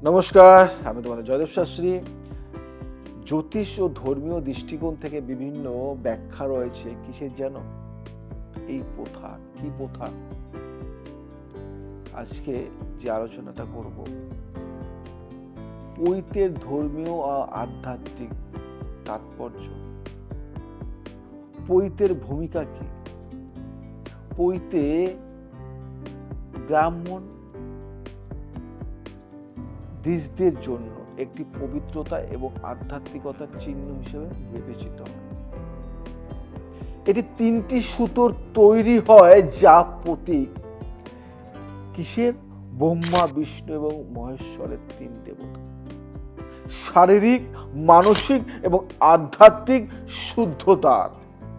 নমস্কার, আমি তোমাদের জয়দেব শাস্ত্রী। জ্যোতিষ ও ধর্মীয় দৃষ্টিকোণ থেকে বিভিন্ন ব্যাখ্যা রয়েছে। কিসের যেন এই প্রথা, কি প্রথা? আজকে যে আলোচনাটা করব, পৈতের ধর্মীয় ও আধ্যাত্মিক তাৎপর্য, পৈতের ভূমিকা কি, পৈতে ব্রাহ্মণ দেশদের জন্য একটি পবিত্রতা এবং আধ্যাত্মিকতার চিহ্ন হিসেবে বিবেচিত হয়। এটি তিনটি সুতোর তৈরি হয়, যা প্রতীক কিসের? ব্রহ্মা, বিষ্ণু এবং মহেশ্বরের তিন দেবতা, শারীরিক, মানসিক এবং আধ্যাত্মিক শুদ্ধতার।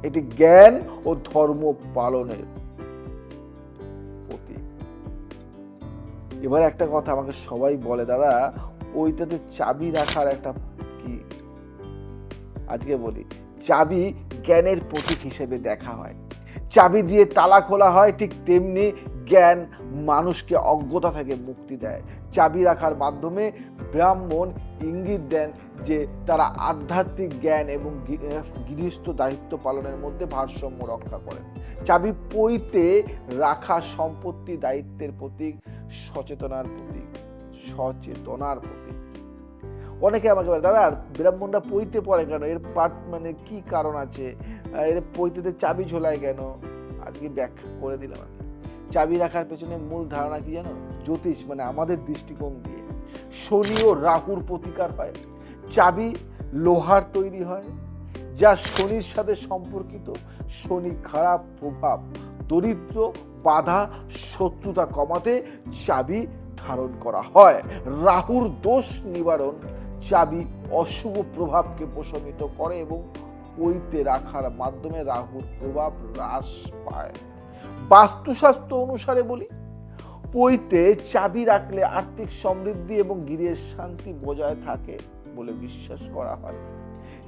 এটি জ্ঞান ও ধর্ম পালনের প্রতীক। এবার একটা কথা আমাকে সবাই বলে, দাদা ওইটাতে চাবি রাখার একটা কি? আজকে বলি, চাবি জ্ঞানের প্রতীক হিসেবে দেখা হয়। চাবি দিয়ে তালা খোলা হয়, ঠিক তেমনি জ্ঞান মানুষকে অজ্ঞতা থেকে মুক্তি দেয়। চাবি রাখার মাধ্যমে ব্রাহ্মণ ইঙ্গিত দেন যে তারা আধ্যাত্মিক জ্ঞান এবং গৃহস্থ দায়িত্ব পালনের মধ্যে ভারসাম্য রক্ষা করেন। চাবি পৈতে রাখা সম্পত্তি, দায়িত্বের প্রতীক, সচেতনার প্রতীক। অনেকে আমাকে বলে, দাদা ব্রাহ্মণরা পৈতে পড়ে কেন? এর পাঠ মানে কি কারণ আছে? এর পৈতেতে চাবি ঝোলায় কেন? আজকে ব্যাখ্যা করে দিলাম আমি। চাবি রাখার পেছনে মূল ধারণা কি জানো? জ্যোতিষ মানে আমাদের দৃষ্টিকোণ দিয়ে শনি ও রাহুর প্রতিকার হয়। চাবি লোহার তৈরি হয়, যা শনির সাথে সম্পর্কিত। শনি খারাপ প্রভাব, দরিদ্র, বাধা, শত্রুতা কমাতে চাবি ধারণ করা হয়। রাহুর দোষ নিবারণ, চাবি অশুভ প্রভাবকে প্রশমিত করে এবং পৈতে রাখার মাধ্যমে রাহুর প্রভাব হ্রাস পায়। বাস্তুশাস্ত্র অনুসারে বলি, পৈতে চাবি রাখলে আর্থিক সমৃদ্ধি এবং গৃহের শান্তি বজায় থাকে বলে বিশ্বাস করা হয়।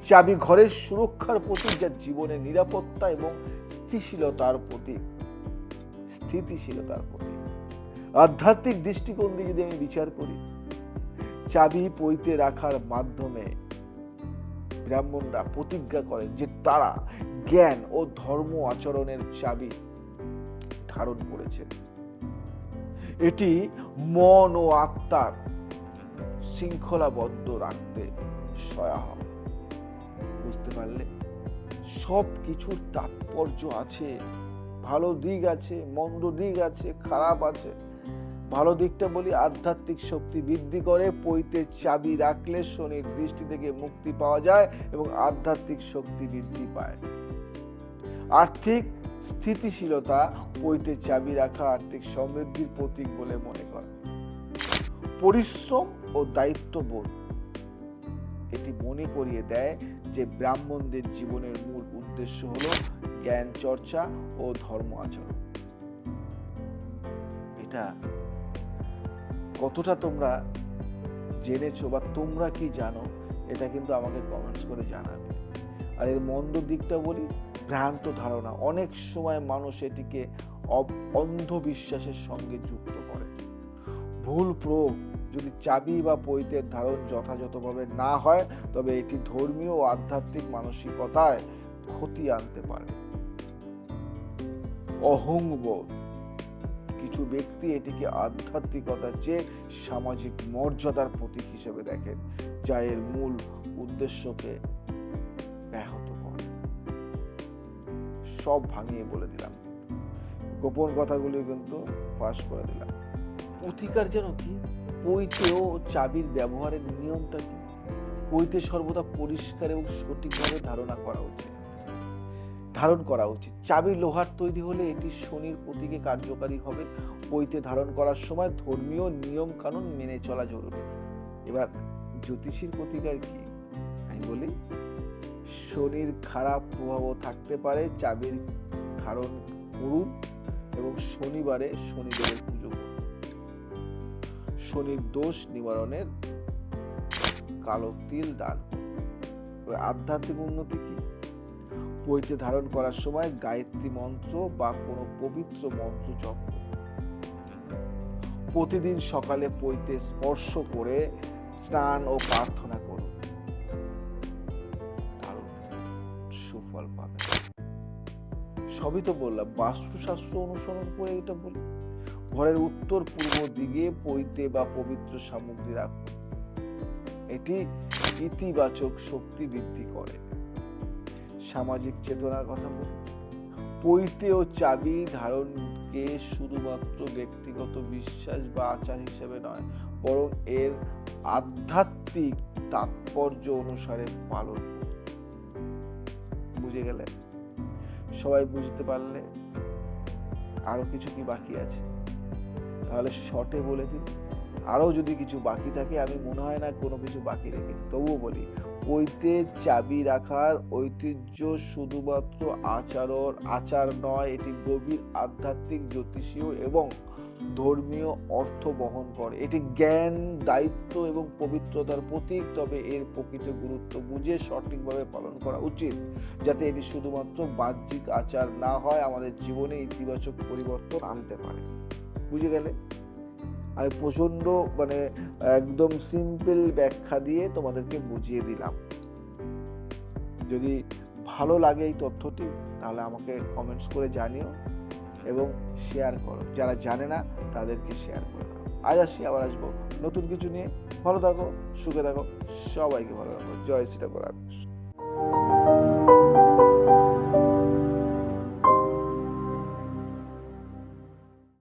চাবি ঘরের সুরক্ষার প্রতীক, যা জীবনের নিরাপত্তা এবং স্থিতিশীলতার প্রতীক। আধ্যাত্মিক দৃষ্টিকোণ দিয়ে যদি আমি বিচার করি, চাবি পৈতে রাখার মাধ্যমে ব্রাহ্মণরা প্রতিজ্ঞা করেন যে তারা জ্ঞান ও ধর্ম আচরণের চাবি ধারণ করেছেন। এটি মন ও আত্মার শৃঙ্খলাবদ্ধ রাখতে সহায়ক। বুঝতে পারলে? সব কিছুর তাৎপর্য আছে, ভালো দিক আছে, মন্দ দিক আছে, খারাপ আছে। ভালো দিকটা বলি, আধ্যাত্মিক শক্তি বৃদ্ধি করে। পৈতে চাবি রাখলে শনির দৃষ্টি থেকে মুক্তি পাওয়া যায় এবং আধ্যাত্মিক শক্তি বৃদ্ধি পায়। আর্থিক স্থিতিশীলতা, পৈতে চাবি রাখা আর্থিক সমৃদ্ধির প্রতীক বলে মনে করে। পরিশ্রম ও দায়িত্ববোধ, এটি মনে করিয়ে দেয় যে ব্রাহ্মণদের জীবনের মূল উদ্দেশ্য হলো জ্ঞান চর্চা ও ধর্ম আচরণ। এটা কতটা তোমরা জেনেছো বা তোমরা কি জানো, এটা কিন্তু আমাকে কমেন্টস করে জানাবে। আর এর মন্দ দিকটা বলি, ভ্রান্ত ধারণা। অনেক সময় মানুষ এটিকে অন্ধবিশ্বাসের সঙ্গে যুক্ত করে। ভুল প্রয়োগ, যদি চাবি বা পৈতের ধারণ যথাযথভাবে না হয়, তবে এটি ধর্মীয় ও আধ্যাত্মিক মানসিকতায় ক্ষতি আনতে পারে। অহংবোধ, কিছু ব্যক্তি এটিকে আধ্যাত্মিকতার চেয়ে সামাজিক মর্যাদার প্রতীক হিসেবে দেখেন, যা এর মূল উদ্দেশ্যকে ব্যাহত করে। সব ভাঙিয়ে বলে দিলাম, গোপন কথাগুলি কিন্তু ফাঁস করে দিলাম। প্রতিকার যেন কি? পৈতে ও চাবির ব্যবহারের নিয়মটা কি? পৈতে সর্বদা পরিষ্কার এবং সঠিকভাবে ধারণ করা উচিত। চাবি লোহার তৈরি হলে এটি শনির প্রতীকে কার্যকারী হবে। পৈতে ধারণ করার সময় ধর্মীয় নিয়ম কানুন মেনে চলা জরুরি। এবার জ্যোতিষীর প্রতিকার কি? আমি বলি, শনির খারাপ প্রভাবও থাকতে পারে। চাবির ধারণ করুন এবং শনিবারে শনিদেবের পুজো করুন। শনির দোষ নিবারণের কালো তিল দান। আধ্যাত্মিক উন্নতি কি? পৈতে ধারণ করার সময় গায়ত্রী মন্ত্র বা কোনো পবিত্র মন্ত্র জপ করুন। প্রতিদিন সকালে পৈতে স্পর্শ করে স্নান ও প্রার্থনা করুন, দারুণ সুফল পাবে। সবই তো বললাম, বাস্তুশাস্ত্র অনুসরণ করে এটা বলি। ঘরের উত্তর পূর্ব দিকে পৈতে বা পবিত্র সামগ্রী রাখুন, এটি ইতিবাচক শক্তি বৃদ্ধি করে। সামাজিক চেতনার কথা বলি, পৈতে ও চাবি ধারণকে শুধুমাত্র ব্যক্তিগত বিশ্বাস বা আচার হিসেবে নয়, বরং এর আধ্যাত্মিক তাৎপর্য অনুসারে পালন। বুঝে গেলে? সবাই বুঝতে পারলে? আরো কিছু কি বাকি আছে? তাহলে শর্টে বলে দিই, আরো যদি কিছু বাকি থাকে, আমি মনে হয় না কোনো কিছু বাকি রেখেছি, তবুও বলি। পৈতে চাবি রাখার ঐতিহ্য শুধুমাত্র আচার নয়, এটি গভীর আধ্যাত্মিক, জ্যোতিষীয় এবং ধর্মীয় অর্থ বহন করে। এটি জ্ঞান, দায়িত্ব এবং পবিত্রতার প্রতীক। তবে এর প্রকৃত গুরুত্ব বুঝে সঠিকভাবে পালন করা উচিত, যাতে এটি শুধুমাত্র বাহ্যিক আচার না হয়, আমাদের জীবনে ইতিবাচক পরিবর্তন আনতে পারে। বুঝে গেলে? আমি প্রচন্ড একদম সিম্পল ব্যাখ্যা দিয়ে তোমাদেরকে বুঝিয়ে দিলাম। যদি ভালো লাগে এই তথ্যটি, তাহলে আমাকে কমেন্টস করে জানিও এবং শেয়ার করো। যারা জানে না তাদেরকে শেয়ার করে দাও। আজ আসি, আবার আসবো নতুন কিছু নিয়ে। ভালো থাকো, সুখে থাকো, সবাইকে ভালো রাখো। জয় শ্রীরাম।